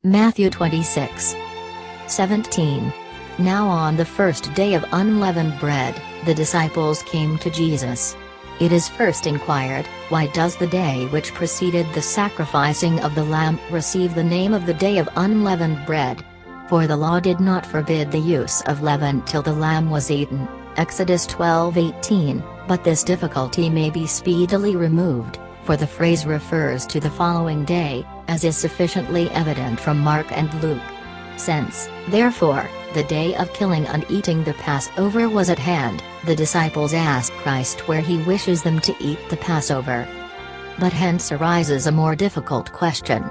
Matthew 26:17. Now on the first day of unleavened bread, the disciples came to Jesus. It is first inquired, why does the day which preceded the sacrificing of the lamb receive the name of the day of unleavened bread? For the law did not forbid the use of leaven till the lamb was eaten, Exodus 12:18, but this difficulty may be speedily removed, for the phrase refers to the following day, as is sufficiently evident from Mark and Luke. Since, therefore, the day of killing and eating the Passover was at hand, the disciples ask Christ where he wishes them to eat the Passover. But hence arises a more difficult question.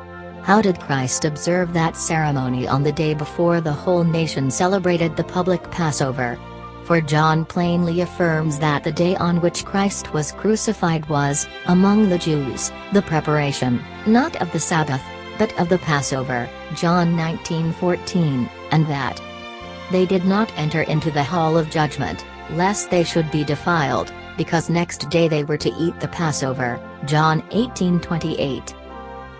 How did Christ observe that ceremony on the day before the whole nation celebrated the public Passover? For John plainly affirms that the day on which Christ was crucified was, among the Jews, the preparation, not of the Sabbath, but of the Passover, John 19:14, and that they did not enter into the hall of judgment, lest they should be defiled, because next day they were to eat the Passover, John 18:28.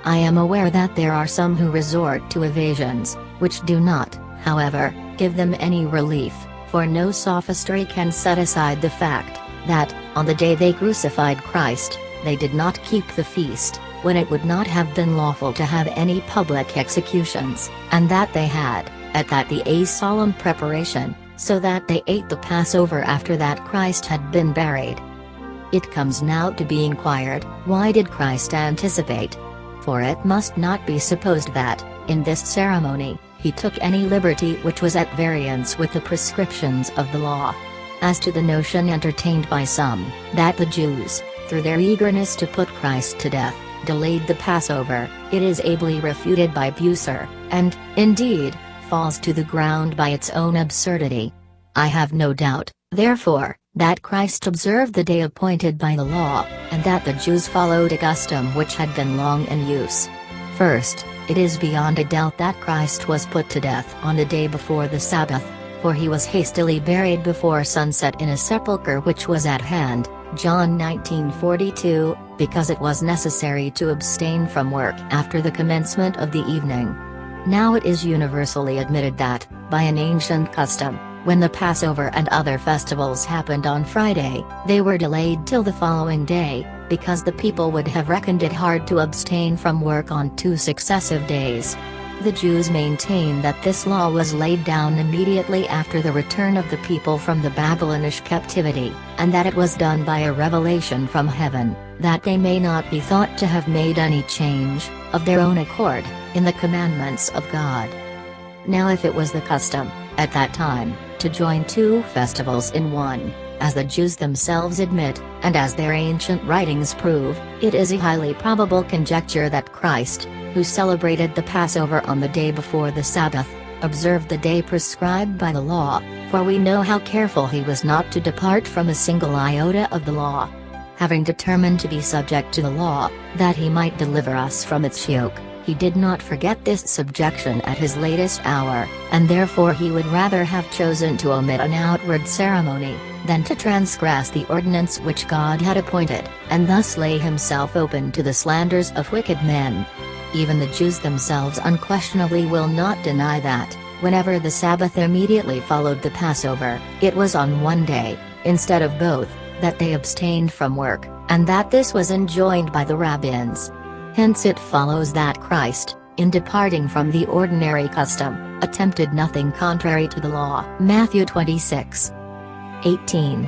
I am aware that there are some who resort to evasions, which do not, however, give them any relief, for no sophistry can set aside the fact, that, on the day they crucified Christ, they did not keep the feast, when it would not have been lawful to have any public executions, and that they had, at that the a solemn preparation, so that they ate the Passover after that Christ had been buried. It comes now to be inquired, why did Christ anticipate? For it must not be supposed that, in this ceremony, he took any liberty which was at variance with the prescriptions of the law. As to the notion entertained by some, that the Jews, through their eagerness to put Christ to death, delayed the Passover, it is ably refuted by Bucer, and, indeed, falls to the ground by its own absurdity. I have no doubt, therefore, that Christ observed the day appointed by the law, and that the Jews followed a custom which had been long in use. First, it is beyond a doubt that Christ was put to death on the day before the Sabbath, for he was hastily buried before sunset in a sepulchre which was at hand, John 19:42, because it was necessary to abstain from work after the commencement of the evening. Now it is universally admitted that, by an ancient custom, when the Passover and other festivals happened on Friday, they were delayed till the following day, because the people would have reckoned it hard to abstain from work on 2 successive days. The Jews maintain that this law was laid down immediately after the return of the people from the Babylonish captivity, and that it was done by a revelation from heaven, that they may not be thought to have made any change, of their own accord, in the commandments of God. Now if it was the custom, at that time, to join 2 festivals in one, as the Jews themselves admit, and as their ancient writings prove, it is a highly probable conjecture that Christ, who celebrated the Passover on the day before the Sabbath, observed the day prescribed by the law, for we know how careful he was not to depart from a single iota of the law. Having determined to be subject to the law, that he might deliver us from its yoke, he did not forget this subjection at his latest hour, and therefore he would rather have chosen to omit an outward ceremony, than to transgress the ordinance which God had appointed, and thus lay himself open to the slanders of wicked men. Even the Jews themselves unquestionably will not deny that, whenever the Sabbath immediately followed the Passover, it was on one day, instead of both, that they abstained from work, and that this was enjoined by the rabbins. Hence it follows that Christ, in departing from the ordinary custom, attempted nothing contrary to the law. Matthew 26:18.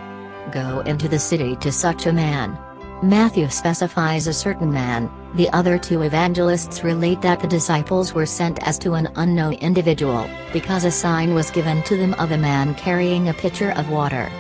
Go into the city to such a man. Matthew specifies a certain man, the other 2 evangelists relate that the disciples were sent as to an unknown individual, because a sign was given to them of a man carrying a pitcher of water.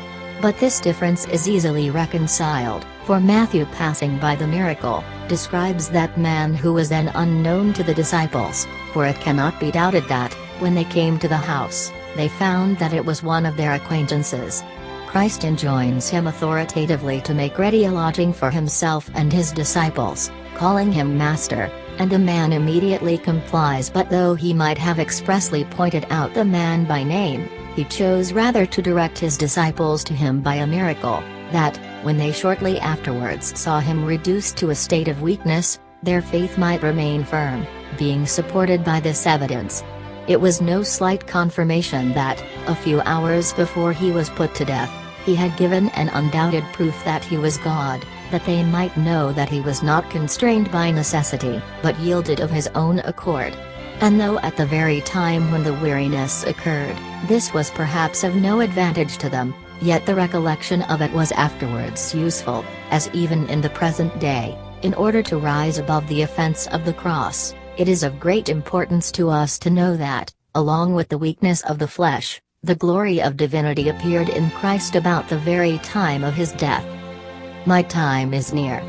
But this difference is easily reconciled, for Matthew, passing by the miracle, describes that man who was then unknown to the disciples, for it cannot be doubted that, when they came to the house, they found that it was one of their acquaintances. Christ enjoins him authoritatively to make ready a lodging for himself and his disciples, calling him Master, and the man immediately complies. But though he might have expressly pointed out the man by name, he chose rather to direct his disciples to him by a miracle, that, when they shortly afterwards saw him reduced to a state of weakness, their faith might remain firm, being supported by this evidence. It was no slight confirmation that, a few hours before he was put to death, he had given an undoubted proof that he was God, that they might know that he was not constrained by necessity, but yielded of his own accord. And though at the very time when the weariness occurred, this was perhaps of no advantage to them, yet the recollection of it was afterwards useful, as even in the present day, in order to rise above the offense of the cross. It is of great importance to us to know that, along with the weakness of the flesh, the glory of divinity appeared in Christ about the very time of his death. My time is near.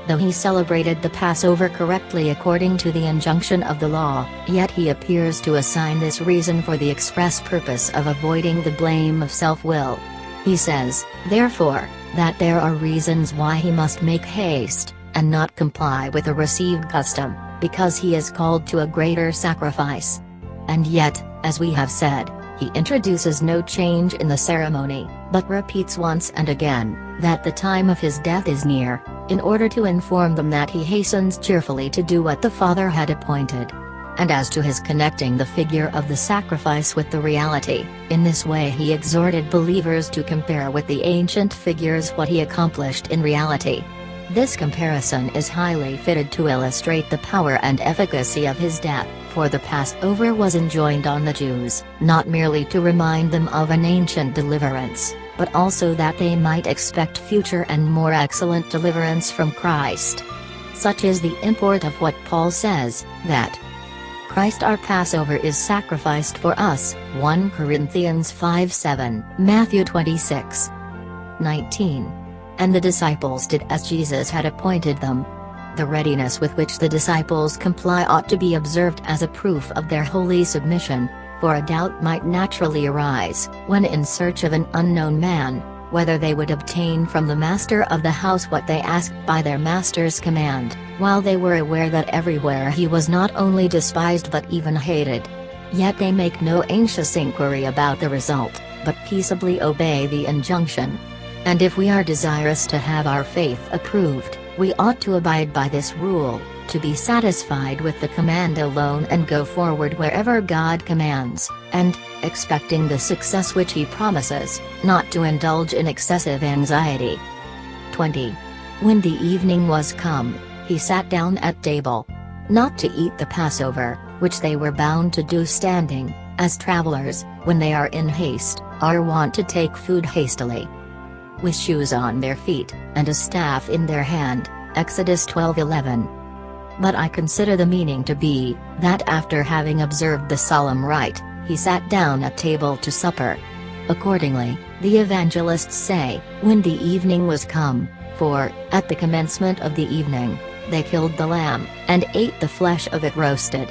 Though he celebrated the Passover correctly according to the injunction of the law, yet he appears to assign this reason for the express purpose of avoiding the blame of self-will. He says, therefore, that there are reasons why he must make haste, and not comply with a received custom, because he is called to a greater sacrifice. And yet, as we have said, he introduces no change in the ceremony, but repeats once and again, that the time of his death is near, in order to inform them that he hastens cheerfully to do what the Father had appointed. And as to his connecting the figure of the sacrifice with the reality, in this way he exhorted believers to compare with the ancient figures what he accomplished in reality. This comparison is highly fitted to illustrate the power and efficacy of his death, for the Passover was enjoined on the Jews, not merely to remind them of an ancient deliverance, but also that they might expect future and more excellent deliverance from Christ. Such is the import of what Paul says, that Christ our Passover is sacrificed for us, 1 Corinthians 5:7, Matthew 26:19. And the disciples did as Jesus had appointed them. The readiness with which the disciples comply ought to be observed as a proof of their holy submission, for a doubt might naturally arise, when in search of an unknown man, whether they would obtain from the master of the house what they asked by their master's command, while they were aware that everywhere he was not only despised but even hated. Yet they make no anxious inquiry about the result, but peaceably obey the injunction. And if we are desirous to have our faith approved, we ought to abide by this rule, to be satisfied with the command alone and go forward wherever God commands, and, expecting the success which he promises, not to indulge in excessive anxiety. 20. When the evening was come, he sat down at table. Not to eat the Passover, which they were bound to do standing, as travelers, when they are in haste, are wont to take food hastily, with shoes on their feet, and a staff in their hand, Exodus 12:11. But I consider the meaning to be, that after having observed the solemn rite, he sat down at table to supper. Accordingly, the evangelists say, when the evening was come, for, at the commencement of the evening, they killed the lamb, and ate the flesh of it roasted.